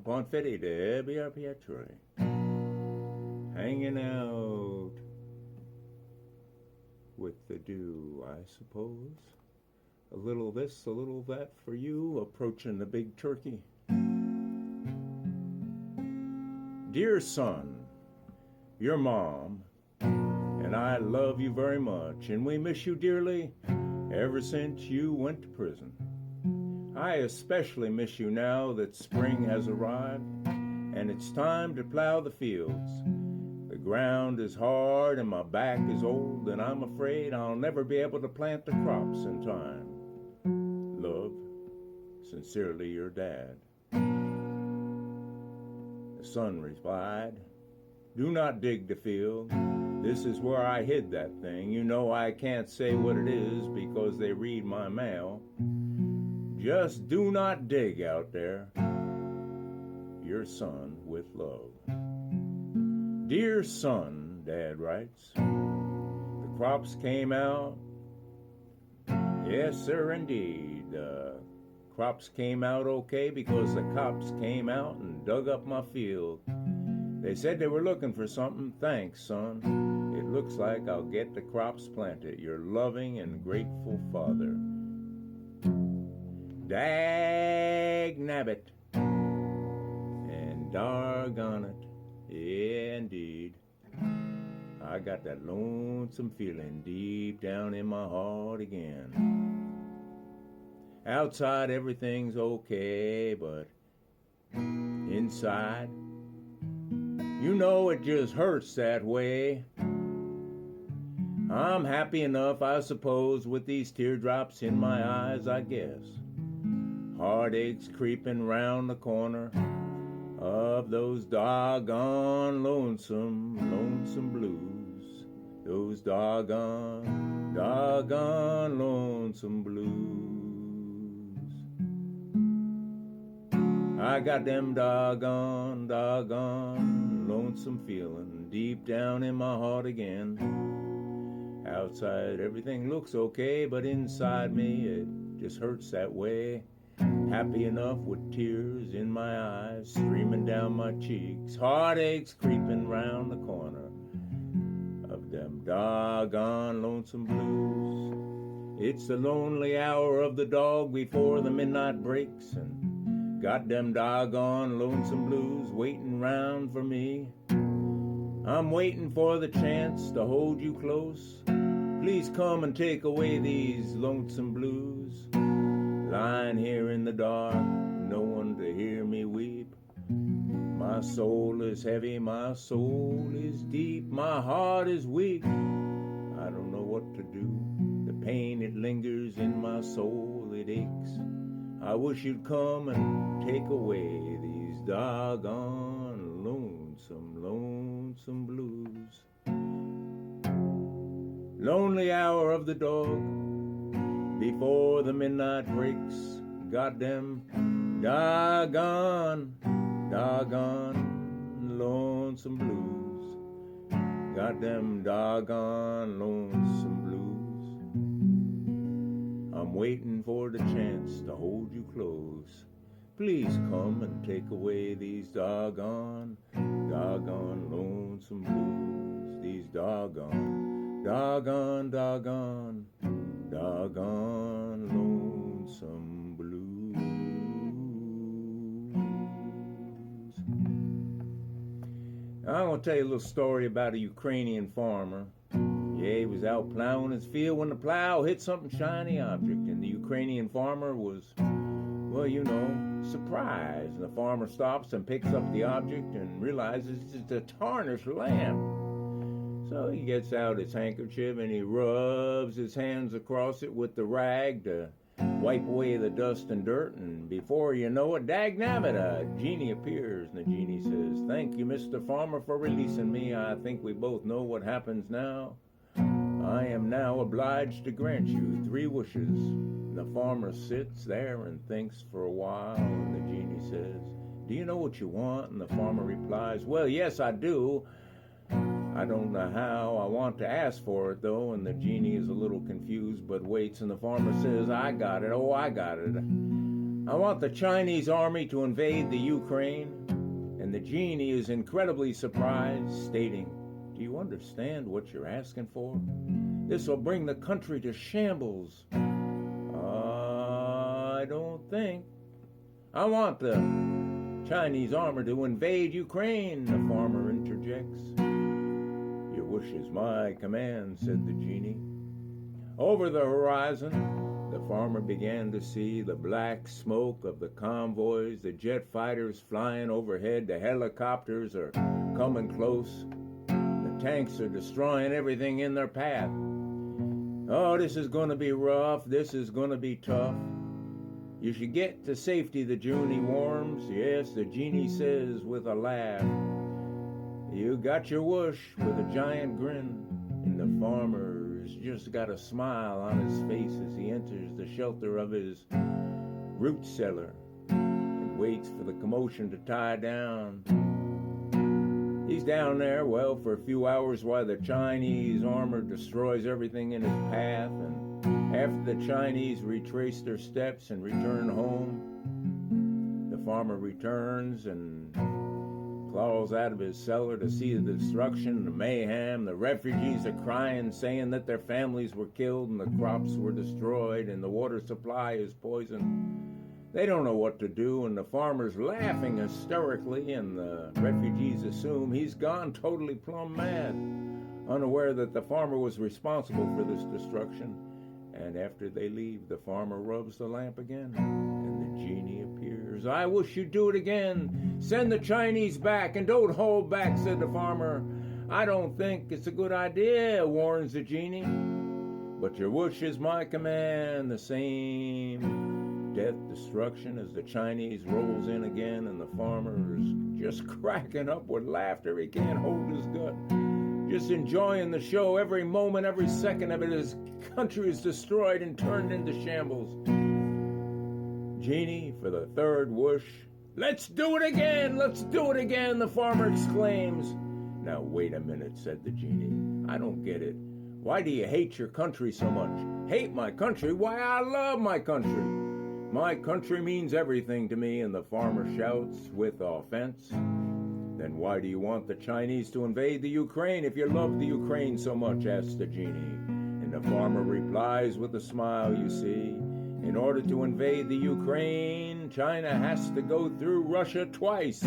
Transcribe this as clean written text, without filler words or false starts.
Ponfetti de Pietri, hanging out with the dew, I suppose. A little this, a little that for you, approaching the big turkey. Dear son, your mom and I love you very much, and we miss you dearly ever since you went to prison. I especially miss you now that spring has arrived and it's time to plow the fields. The ground is hard and my back is old, and I'm afraid I'll never be able to plant the crops in time. Love, sincerely your dad. The son replied, do not dig the field. This is where I hid that thing. You know I can't say what it is because they read my mail. Just do not dig out there. Your son with love. Dear son, Dad writes, the crops came out. Yes, sir, indeed. The crops came out okay because the cops came out and dug up my field. They said they were looking for something. Thanks, son. It looks like I'll get the crops planted. Your loving and grateful father. Dag nabbit, and doggone it, yeah, indeed. I got that lonesome feeling deep down in my heart again. Outside everything's okay, but inside, you know it just hurts that way. I'm happy enough, I suppose, with these teardrops in my eyes, I guess. Heartaches creeping round the corner of those doggone lonesome blues. Those doggone lonesome blues. I got them doggone lonesome feeling deep down in my heart again. Outside everything looks okay, but inside me it just hurts that way. Happy enough with tears in my eyes, streaming down my cheeks, heartaches creeping round the corner of them doggone lonesome blues. It's the lonely hour of the dog before the midnight breaks, and got them doggone lonesome blues waiting round for me. I'm waiting for the chance to hold you close. Please come and take away these lonesome blues. Lying here in the dark, no one to hear me weep. My soul is heavy, my soul is deep, my heart is weak. I don't know what to do. The pain, it lingers in my soul, it aches. I wish you'd come and take away these doggone lonesome blues. Lonely hour of the dog before the midnight breaks, got them doggone lonesome blues. Got them doggone lonesome blues. I'm waiting for the chance to hold you close. Please come and take away these doggone lonesome blues. These doggone lonesome blues. Now, I'm going to tell you a little story about a Ukrainian farmer. Yeah, he was out plowing his field when the plow hit something shiny object, and the Ukrainian farmer was, well, you know, surprised. And the farmer stops and picks up the object and realizes it's a tarnished lamp. So he gets out his handkerchief and he rubs his hands across it with the rag to wipe away the dust and dirt, and before you know it, dagnabbit, a genie appears, and the genie says, thank you, Mr. Farmer, for releasing me. I think we both know what happens now. I am now obliged to grant you 3 wishes. The farmer sits there and thinks for a while, and the genie says, do you know what you want? And the farmer replies, well, yes, I do. I don't know how I want to ask for it, though, and the genie is a little confused, but waits, and the farmer says, I got it, oh, I got it. I want the Chinese army to invade the Ukraine. And the genie is incredibly surprised, stating, do you understand what you're asking for? This will bring the country to shambles. I don't think. I want the Chinese army to invade Ukraine, the farmer interjects. Your wish is my command, said the genie. Over the horizon, the farmer began to see the black smoke of the convoys, the jet fighters flying overhead, the helicopters are coming close, the tanks are destroying everything in their path. Oh, this is going to be rough, this is going to be tough. You should get to safety, the genie warns. Yes, the genie says with a laugh. You got your wish with a giant grin, and the farmer's just got a smile on his face as he enters the shelter of his root cellar and waits for the commotion to die down. He's down there, well, for a few hours while the Chinese armor destroys everything in his path, and after the Chinese retrace their steps and return home, the farmer returns and crawls out of his cellar to see the destruction, the mayhem. The refugees are crying, saying that their families were killed and the crops were destroyed and the water supply is poisoned. They don't know what to do, and the farmer's laughing hysterically, and the refugees assume he's gone totally plumb mad, unaware that the farmer was responsible for this destruction. And after they leave, the farmer rubs the lamp again, and the genie appears. I wish you'd do it again. Send the Chinese back, and don't hold back, said the farmer. I don't think it's a good idea, warns the genie. But your wish is my command. The same death, destruction as the Chinese rolls in again, and the farmer is just cracking up with laughter. He can't hold his gut. Just enjoying the show, every moment, every second of it. His country is destroyed and turned into shambles. Genie, for the third wish, let's do it again, let's do it again, the farmer exclaims. Now wait a minute, said the genie. I don't get it. Why do you hate your country so much? Hate my country? Why, I love my country. My country means everything to me, and the farmer shouts with offense. Then why do you want the Chinese to invade the Ukraine if you love the Ukraine so much, asks the genie. And the farmer replies with a smile, you see, in order to invade the Ukraine, China has to go through Russia twice.